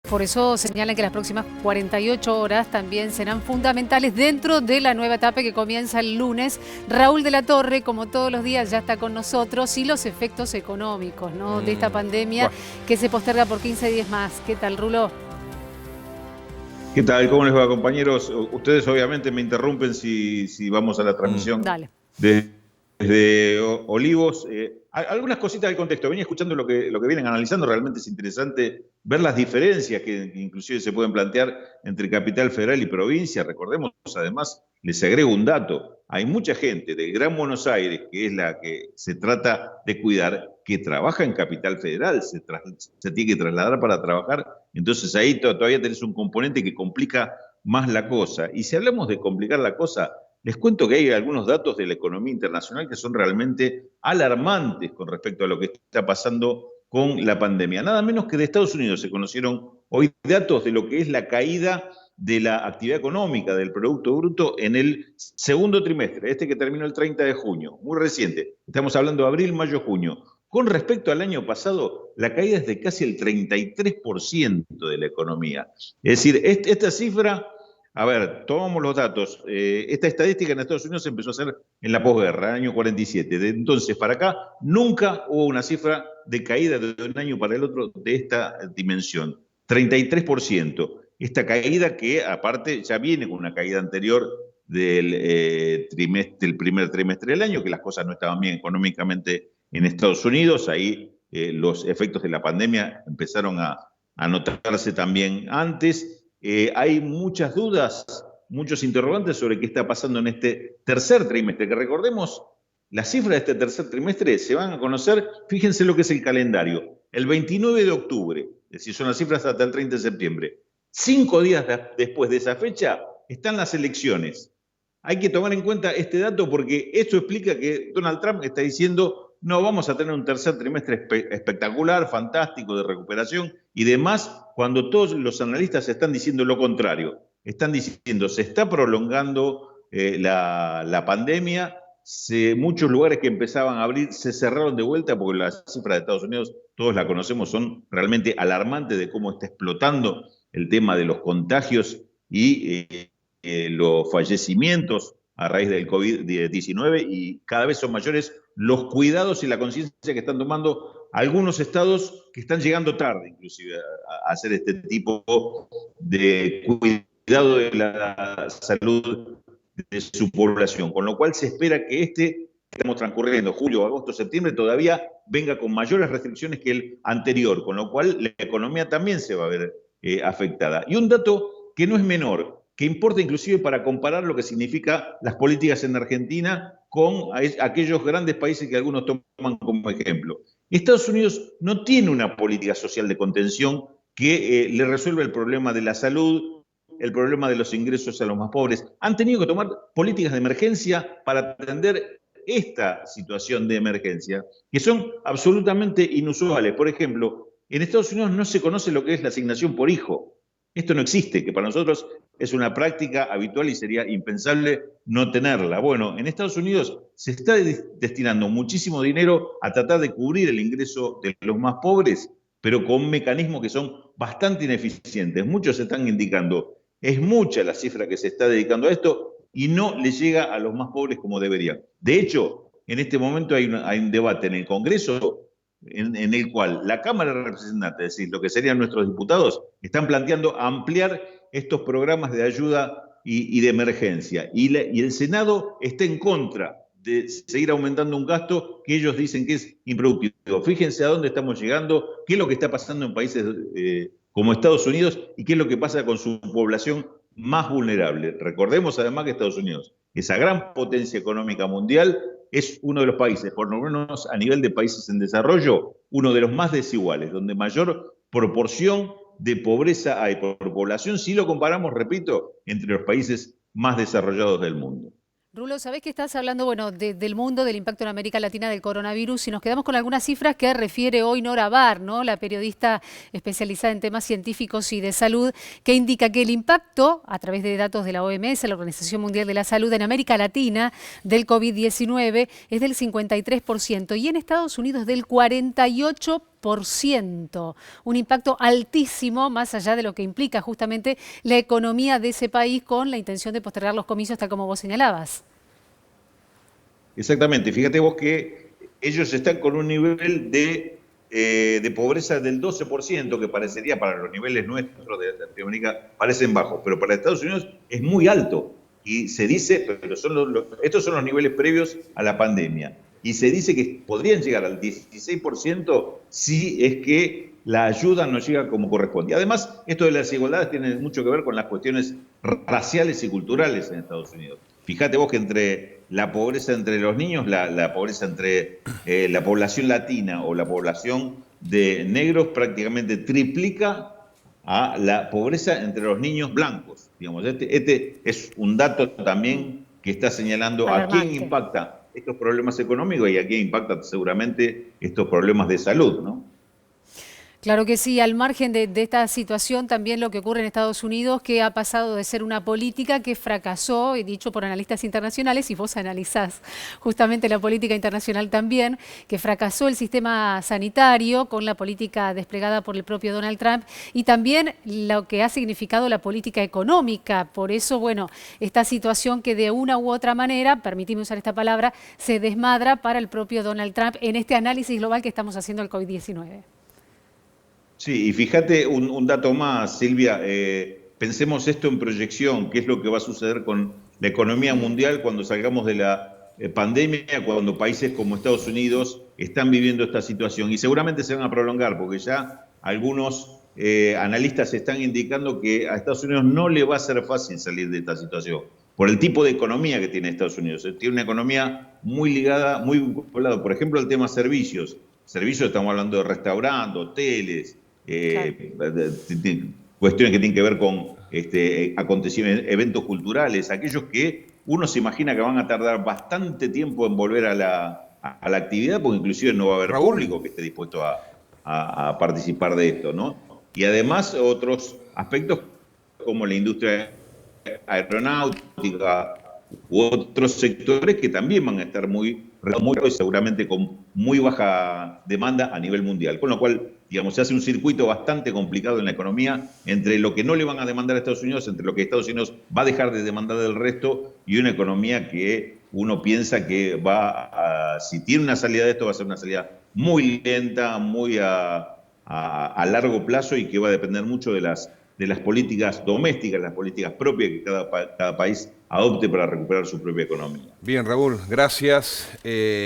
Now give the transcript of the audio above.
Por eso señalan que las próximas 48 horas también serán fundamentales dentro de la nueva etapa que comienza el lunes. Raúl de la Torre, como todos los días, ya está con nosotros, y los efectos económicos, ¿no?, de esta pandemia que se posterga por 15 días más. ¿Qué tal, Rulo? ¿Qué tal? ¿Cómo les va, compañeros? Ustedes obviamente me interrumpen si vamos a la transmisión desde Olivos. Algunas cositas del contexto. Venía escuchando lo que vienen analizando. Realmente es interesante ver las diferencias que inclusive se pueden plantear entre Capital Federal y provincia. Recordemos, además, les agrego un dato. Hay mucha gente del Gran Buenos Aires, que es la que se trata de cuidar, que trabaja en Capital Federal, se tiene que trasladar para trabajar. Entonces ahí todavía tenés un componente que complica más la cosa. Y si hablamos de complicar la cosa, les cuento que hay algunos datos de la economía internacional que son realmente alarmantes con respecto a lo que está pasando con la pandemia. Nada menos que de Estados Unidos se conocieron hoy datos de lo que es la caída de la actividad económica, del Producto Bruto, en el segundo trimestre, que terminó el 30 de junio, muy reciente. Estamos hablando de abril, mayo, junio. Con respecto al año pasado, la caída es de casi el 33% de la economía. Es decir, esta cifra, a ver, tomamos los datos. Esta estadística en Estados Unidos se empezó a hacer en la posguerra, año 47. De entonces para acá, nunca hubo una cifra de caída de un año para el otro de esta dimensión. 33%. Esta caída que, aparte, ya viene con una caída anterior del primer trimestre del año, que las cosas no estaban bien económicamente en Estados Unidos. Ahí los efectos de la pandemia empezaron a notarse también antes. Hay muchas dudas, muchos interrogantes sobre qué está pasando en este tercer trimestre, que recordemos, las cifras de este tercer trimestre se van a conocer, fíjense lo que es el calendario, el 29 de octubre, es decir, son las cifras hasta el 30 de septiembre. 5 días después de esa fecha están las elecciones. Hay que tomar en cuenta este dato porque esto explica que Donald Trump está diciendo: no, vamos a tener un tercer trimestre espectacular, fantástico, de recuperación y demás, cuando todos los analistas están diciendo lo contrario. Están diciendo: se está prolongando la pandemia, muchos lugares que empezaban a abrir se cerraron de vuelta, porque las cifras de Estados Unidos, todos la conocemos, son realmente alarmantes de cómo está explotando el tema de los contagios y los fallecimientos a raíz del COVID-19, y cada vez son mayores los cuidados y la conciencia que están tomando algunos estados que están llegando tarde, inclusive, a hacer este tipo de cuidado de la salud de su población. Con lo cual se espera que estamos transcurriendo, julio, agosto, septiembre, todavía venga con mayores restricciones que el anterior, con lo cual la economía también se va a ver afectada. Y un dato que no es menor, que importa inclusive para comparar lo que significa las políticas en Argentina con aquellos grandes países que algunos toman como ejemplo. Estados Unidos no tiene una política social de contención que le resuelva el problema de la salud, el problema de los ingresos a los más pobres. Han tenido que tomar políticas de emergencia para atender esta situación de emergencia, que son absolutamente inusuales. Por ejemplo, en Estados Unidos no se conoce lo que es la asignación por hijo. Esto no existe, que para nosotros es una práctica habitual y sería impensable no tenerla. Bueno, en Estados Unidos se está destinando muchísimo dinero a tratar de cubrir el ingreso de los más pobres, pero con mecanismos que son bastante ineficientes. Muchos están indicando: es mucha la cifra que se está dedicando a esto y no le llega a los más pobres como debería. De hecho, en este momento hay un debate en el Congreso en el cual la Cámara de Representantes, es decir, lo que serían nuestros diputados, están planteando ampliar estos programas de ayuda y de emergencia. Y el Senado está en contra de seguir aumentando un gasto que ellos dicen que es improductivo. Fíjense a dónde estamos llegando, qué es lo que está pasando en países como Estados Unidos y qué es lo que pasa con su población más vulnerable. Recordemos además que Estados Unidos, esa gran potencia económica mundial, es uno de los países, por lo menos a nivel de países en desarrollo, uno de los más desiguales, donde mayor proporción de pobreza hay por población, si lo comparamos, repito, entre los países más desarrollados del mundo. Rulo, sabés que estás hablando, bueno, del mundo, del impacto en América Latina del coronavirus, y nos quedamos con algunas cifras que refiere hoy Nora Barr, ¿no?, la periodista especializada en temas científicos y de salud, que indica que el impacto, a través de datos de la OMS, la Organización Mundial de la Salud, en América Latina del COVID-19 es del 53% y en Estados Unidos del 48%. 1%, un impacto altísimo, más allá de lo que implica justamente la economía de ese país con la intención de postergar los comicios, tal como vos señalabas. Exactamente, fíjate vos que ellos están con un nivel de pobreza del 12%, que parecería para los niveles nuestros de Latinoamérica parecen bajos, pero para Estados Unidos es muy alto. Y se dice, pero estos son los niveles previos a la pandemia, y se dice que podrían llegar al 16% si es que la ayuda no llega como corresponde. Además, esto de las desigualdades tiene mucho que ver con las cuestiones raciales y culturales en Estados Unidos. Fíjate vos que entre la pobreza entre los niños, la pobreza entre la población latina o la población de negros prácticamente triplica a la pobreza entre los niños blancos. Digamos, este es un dato también que está señalando a quién impacta estos problemas económicos y a quién impacta seguramente estos problemas de salud, ¿no? Claro que sí, al margen de esta situación también lo que ocurre en Estados Unidos, que ha pasado de ser una política que fracasó, y dicho por analistas internacionales, y vos analizás justamente la política internacional también, que fracasó el sistema sanitario con la política desplegada por el propio Donald Trump, y también lo que ha significado la política económica. Por eso, bueno, esta situación que de una u otra manera, permíteme usar esta palabra, se desmadra para el propio Donald Trump en este análisis global que estamos haciendo del COVID-19. Sí, y fíjate un dato más, Silvia, pensemos esto en proyección, qué es lo que va a suceder con la economía mundial cuando salgamos de la pandemia, cuando países como Estados Unidos están viviendo esta situación, y seguramente se van a prolongar, porque ya algunos analistas están indicando que a Estados Unidos no le va a ser fácil salir de esta situación, por el tipo de economía que tiene Estados Unidos. Tiene una economía muy ligada, muy vinculada, por ejemplo, al tema servicios. Servicios, estamos hablando de restaurantes, hoteles, cuestiones que tienen que ver con acontecimientos, eventos culturales, aquellos que uno se imagina que van a tardar bastante tiempo en volver a la actividad, porque inclusive no va a haber público que esté dispuesto a participar de esto, ¿no? Y además otros aspectos como la industria aeronáutica u otros sectores que también van a estar muy seguramente con muy baja demanda a nivel mundial. Con lo cual, digamos, se hace un circuito bastante complicado en la economía entre lo que no le van a demandar a Estados Unidos, entre lo que Estados Unidos va a dejar de demandar del resto, y una economía que uno piensa que si tiene una salida de esto, va a ser una salida muy lenta, muy a largo plazo, y que va a depender mucho de las políticas domésticas, las políticas propias que cada país adopte para recuperar su propia economía. Bien, Raúl, gracias.